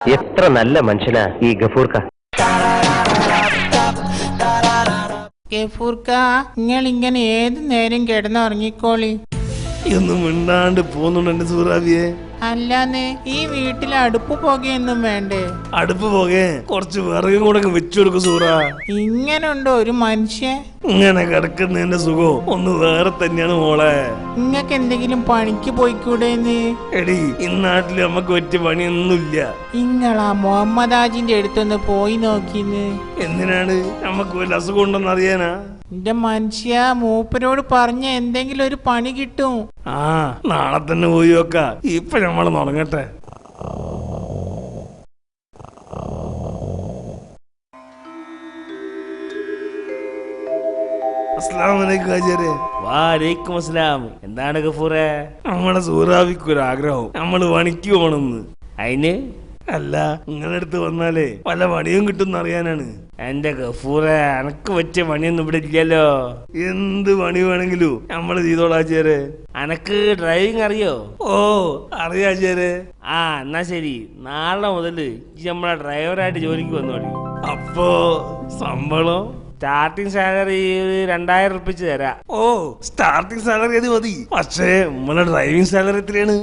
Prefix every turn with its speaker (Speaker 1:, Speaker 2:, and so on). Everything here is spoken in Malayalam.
Speaker 1: എത്ര നല്ല മനുഷ്യനാ ഈ ഗഫൂർക്ക.
Speaker 2: ഗഫൂർക്ക, നിങ്ങൾ ഇങ്ങനെ ഏത് നേരം കിടന്നുറങ്ങിക്കോളി.
Speaker 3: ഒന്നും മിണ്ടാണ്ട് പോന്നുണ്ട് എന്റെ സൂറാബിയെ.
Speaker 2: അല്ലാന്ന് ഈ വീട്ടിൽ അടുപ്പ് പുകയൊന്നും വേണ്ടേ?
Speaker 3: അടുപ്പ് പോകെ കുറച്ച് വിറകും കൂടെ വെച്ചു കൊടുക്കും സൂറ.
Speaker 2: ഇങ്ങനെ ഉണ്ടോ ഒരു മനുഷ്യൻ?
Speaker 3: ഇങ്ങനെ കിടക്കുന്നതിന്റെ സുഖം ഒന്ന് വേറെ തന്നെയാണ് മോളെ.
Speaker 2: നിങ്ങക്ക് എന്തെങ്കിലും പണിക്ക് പോയിക്കൂടെന്ന്?
Speaker 3: എടി ഇന്നാട്ടില് നമ്മക്ക് പറ്റിയ പണിയൊന്നുമില്ല.
Speaker 2: ഇങ്ങളാ മുഹമ്മദ് ഹാജിന്റെ അടുത്തൊന്ന് പോയി നോക്കിന്ന്.
Speaker 3: എന്തിനാണ്? നമ്മക്ക് വല്ല അസുഖം ഉണ്ടെന്ന് അറിയാനാ?
Speaker 2: എന്റെ മനുഷ്യ, മൂപ്പരോട് പറഞ്ഞ എന്തെങ്കിലും ഒരു പണി കിട്ടും.
Speaker 3: ആ, നാളെ തന്നെ പോയി നോക്ക. ഇപ്പൊ നമ്മള് തുടങ്ങട്ടെ. അസ്സലാമലൈക്കും ഹാജിയരെ.
Speaker 4: വാലൈക്കും അസ്സലാം. എന്താണ് ഗഫൂറെ?
Speaker 3: നമ്മളെ സൂറാബിക്കൊരാഗ്രഹം, നമ്മള് പണിക്ക് പോണെന്ന്.
Speaker 4: അയിന്
Speaker 3: അല്ല, നിങ്ങളടുത്ത് വന്നാലേ പല പണിയും കിട്ടും അറിയാനാണ്.
Speaker 4: എന്റെ ഗഫൂറെ, അനക്ക് പറ്റിയ പണിയൊന്നും ഇവിടെ ഇല്ലല്ലോ.
Speaker 3: എന്ത് പണി വേണമെങ്കിലും നമ്മള് ചെയ്തോളാച്ചേരെ.
Speaker 4: അനക്ക് ഡ്രൈവിംഗ് അറിയോ?
Speaker 3: ഓ, അറിയാച്ചേരെ.
Speaker 4: ആ, എന്നാ ശരി, നാളെ മുതല് നമ്മളെ ഡ്രൈവറായിട്ട് ജോലിക്ക് വന്നോളി.
Speaker 3: അപ്പോ ശമ്പളം?
Speaker 4: സ്റ്റാർട്ടിങ് സാലറി 2000 ഉറുപ്പിച്ച് തരാം.
Speaker 3: ഓ, സ്റ്റാർട്ടിങ് സാലറി അത് മതി. പക്ഷേ നമ്മളെ ഡ്രൈവിംഗ് സാലറി എത്രയാണ്?